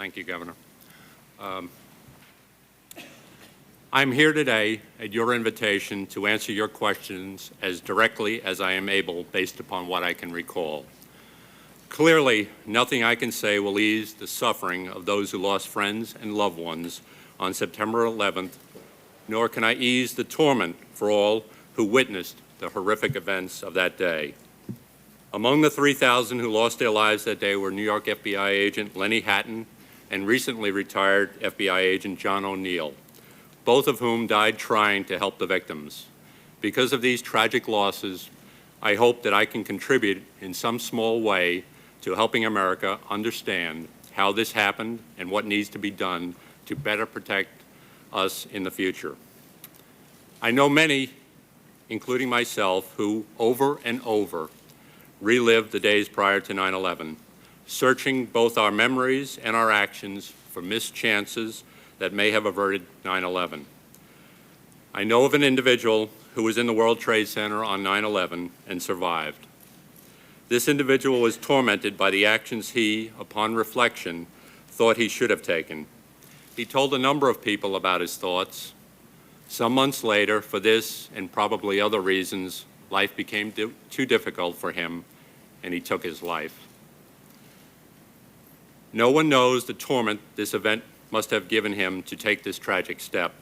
Thank you, Governor. I'm here today at your invitation to answer your questions as directly as I am able based upon what I can recall. Clearly, nothing I can say will ease the suffering of those who lost friends and loved ones on September 11th, nor can I ease the torment for all who witnessed the horrific events of that day. Among the 3,000 who lost their lives that day were New York FBI agent Lenny Hatton and recently retired FBI agent John O'Neill, both of whom died trying to help the victims. Because of these tragic losses, I hope that I can contribute in some small way to helping America understand how this happened and what needs to be done to better protect us in the future. I know many, including myself, who over and over relived the days prior to 9/11, searching both our memories and our actions for missed chances that may have averted 9/11. I know of an individual who was in the World Trade Center on 9/11 and survived. This individual was tormented by the actions he, upon reflection, thought he should have taken. He told a number of people about his thoughts. Some months later, for this and probably other reasons, life became too difficult for him, and he took his life. No one knows the torment this event must have given him to take this tragic step.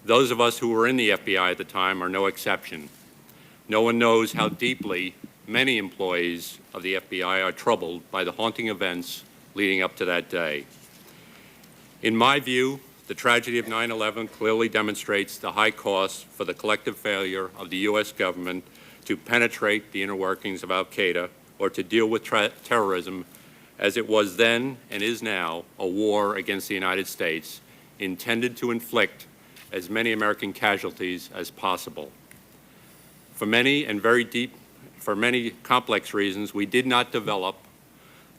Those of us who were in the FBI at the time are no exception. No one knows how deeply many employees of the FBI are troubled by the haunting events leading up to that day. In my view, the tragedy of 9/11 clearly demonstrates the high cost for the collective failure of the U.S. government to penetrate the inner workings of al-Qaeda or to deal with terrorism as it was then and is now a war against the United States intended to inflict as many American casualties as possible. For many complex reasons, we did not develop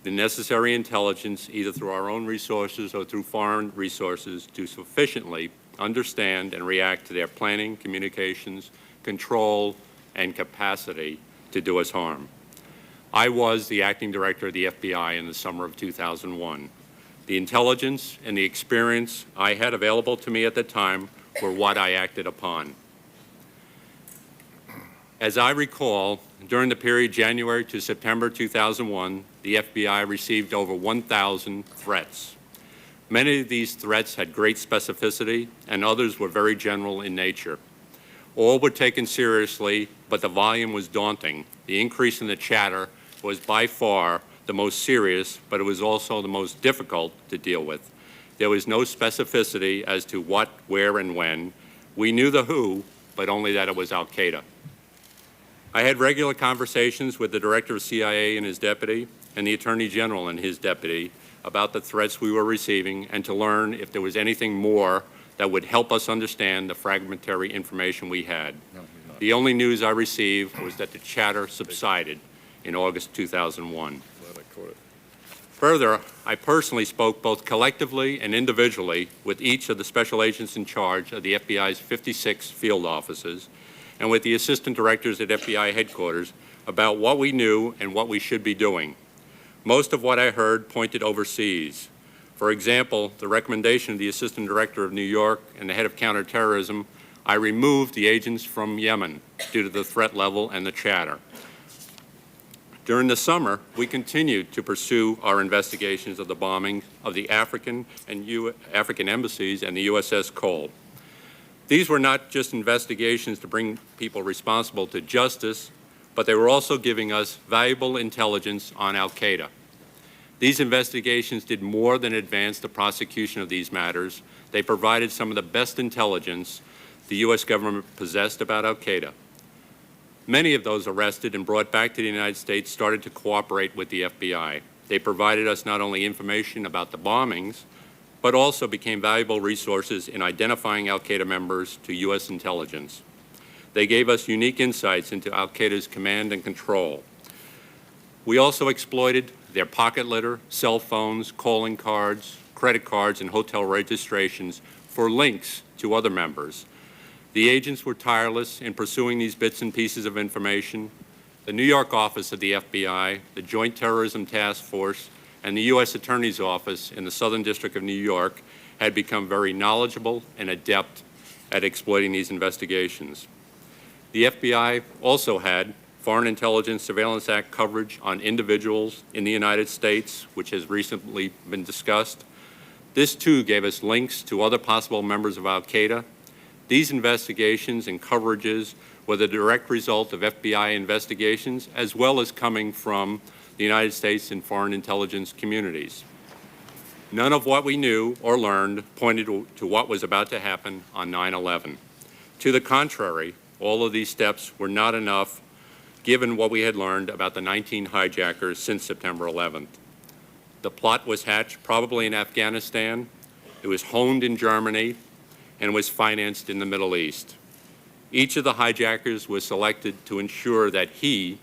the necessary intelligence, either through our own resources or through foreign resources, to sufficiently understand and react to their planning, communications, control, and capacity to do us harm. I was the acting director of the FBI in the summer of 2001. The intelligence and the experience I had available to me at the time were what I acted upon. As I recall, during the period January to September 2001, the FBI received over 1,000 threats. Many of these threats had great specificity, and others were very general in nature. All were taken seriously, but the volume was daunting. The increase in the chatter was by far the most serious, but it was also the most difficult to deal with. There was no specificity as to what, where, and when. We knew the who, but only that it was al-Qaeda. I had regular conversations with the director of CIA and his deputy, and the Attorney General and his deputy about the threats we were receiving and to learn if there was anything more that would help us understand the fragmentary information we had. The only news I received was that the chatter subsided in August 2001. Further, I personally spoke both collectively and individually with each of the special agents in charge of the FBI's 56 field offices and with the assistant directors at FBI headquarters about what we knew and what we should be doing. Most of what I heard pointed overseas. For example, the recommendation of the assistant director of New York and the head of counterterrorism, I removed the agents from Yemen due to the threat level and the chatter. During the summer, we continued to pursue our investigations of the bombing of the African embassies and the USS Cole. These were not just investigations to bring people responsible to justice, but they were also giving us valuable intelligence on al-Qaeda. These investigations did more than advance the prosecution of these matters. They provided some of the best intelligence the U.S. government possessed about al-Qaeda. Many of those arrested and brought back to the United States started to cooperate with the FBI. They provided us not only information about the bombings, but also became valuable resources in identifying al-Qaeda members to U.S. intelligence. They gave us unique insights into al-Qaeda's command and control. We also exploited their pocket litter, cell phones, calling cards, credit cards, and hotel registrations for links to other members. The agents were tireless in pursuing these bits and pieces of information. The New York office of the FBI, the Joint Terrorism Task Force, and the U.S. Attorney's Office in the Southern District of New York had become very knowledgeable and adept at exploiting these investigations. The FBI also had Foreign Intelligence Surveillance Act coverage on individuals in the United States, which has recently been discussed. This, too, gave us links to other possible members of al-Qaeda. These investigations and coverages were the direct result of FBI investigations, as well as coming from the United States and foreign intelligence communities. None of what we knew or learned pointed to what was about to happen on 9/11. To the contrary, all of these steps were not enough given what we had learned about the 19 hijackers since September 11th. The plot was hatched probably in Afghanistan, it was honed in Germany, and was financed in the Middle East. Each of the hijackers was selected to ensure that he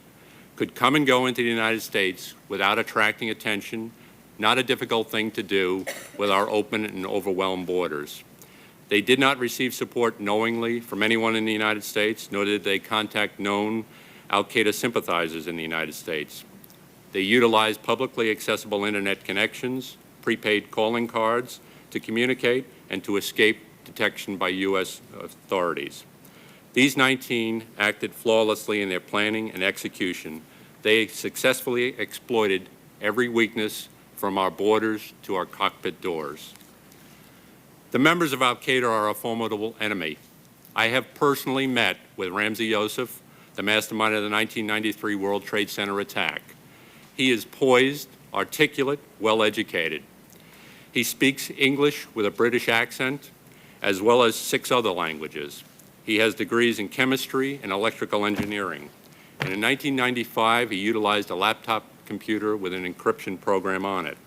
could come and go into the United States without attracting attention, not a difficult thing to do with our open and overwhelmed borders. They did not receive support knowingly from anyone in the United States, nor did they contact known al-Qaeda sympathizers in the United States. They utilized publicly accessible internet connections, prepaid calling cards to communicate and to escape detection by U.S. authorities. These 19 acted flawlessly in their planning and execution. They successfully exploited every weakness from our borders to our cockpit doors. The members of al-Qaeda are a formidable enemy. I have personally met with Ramzi Youssef, the mastermind of the 1993 World Trade Center attack. He is poised, articulate, well-educated. He speaks English with a British accent, as well as 6 other languages. He has degrees in chemistry and electrical engineering. And in 1995, he utilized a laptop computer with an encryption program on it.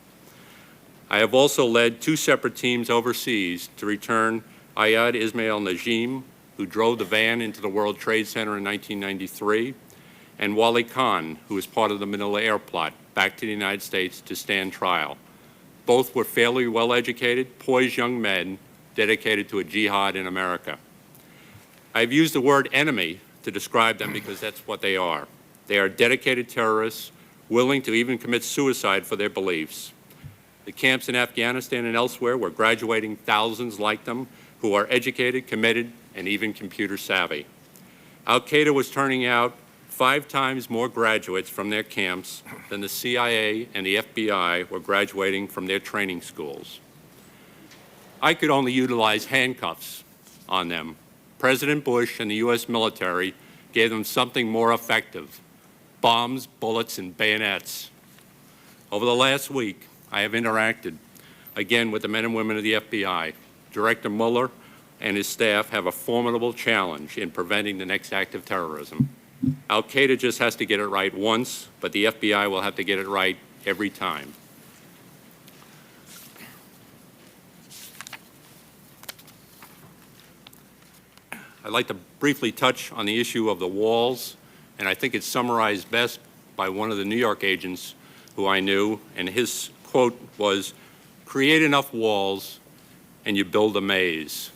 I have also led 2 separate teams overseas to return Ayad Ismail Najim, who drove the van into the World Trade Center in 1993, and Wali Khan, who was part of the Manila air plot, back to the United States to stand trial. Both were fairly well-educated, poised young men dedicated to a jihad in America. I've used the word enemy to describe them because that's what they are. They are dedicated terrorists, willing to even commit suicide for their beliefs. The camps in Afghanistan and elsewhere were graduating thousands like them who are educated, committed, and even computer savvy. Al-Qaeda was turning out 5 times more graduates from their camps than the CIA and the FBI were graduating from their training schools. I could only utilize handcuffs on them. President Bush and the U.S. military gave them something more effective: bombs, bullets, and bayonets. Over the last week, I have interacted again with the men and women of the FBI. Director Mueller and his staff have a formidable challenge in preventing the next act of terrorism. Al-Qaeda just has to get it right once, but the FBI will have to get it right every time. I'd like to briefly touch on the issue of the walls, and I think it's summarized best by one of the New York agents who I knew, and his quote was, "Create enough walls and you build a maze."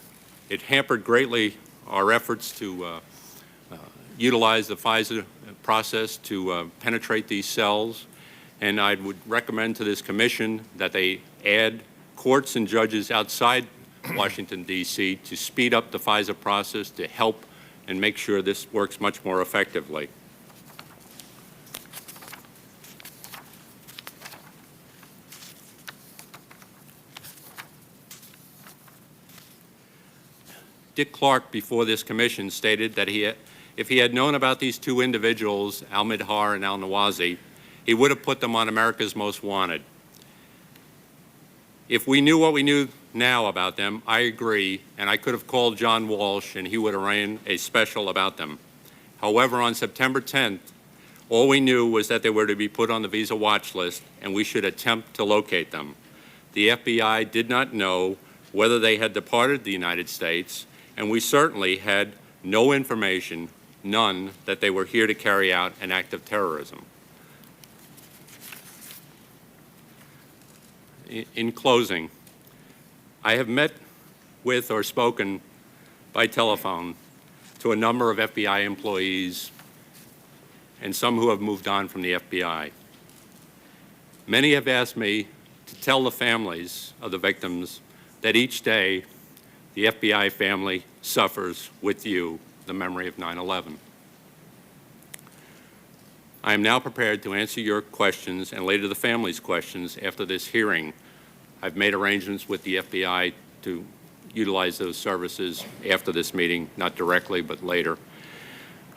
It hampered greatly our efforts to utilize the FISA process to penetrate these cells, and I would recommend to this commission that they add courts and judges outside Washington, D.C. to speed up the FISA process to help and make sure this works much more effectively. Dick Clark, before this commission, stated that if he had known about these 2 individuals, al-Midhar and al-Nawazi, he would have put them on America's Most Wanted. If we knew what we knew now about them, I agree, and I could have called John Walsh and he would have ran a special about them. However, on September 10th, all we knew was that they were to be put on the visa watch list and we should attempt to locate them. The FBI did not know whether they had departed the United States, and we certainly had no information, none, that they were here to carry out an act of terrorism. In closing, I have met with or spoken by telephone to a number of FBI employees and some who have moved on from the FBI. Many have asked me to tell the families of the victims that each day the FBI family suffers with you the memory of 9/11. I am now prepared to answer your questions and later the family's questions after this hearing. I've made arrangements with the FBI to utilize those services after this meeting, not directly, but later.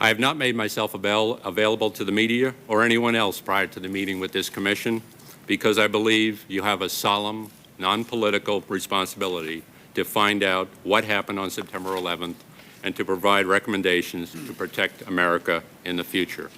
I have not made myself available to the media or anyone else prior to the meeting with this commission because I believe you have a solemn, non-political responsibility to find out what happened on September 11th and to provide recommendations to protect America in the future.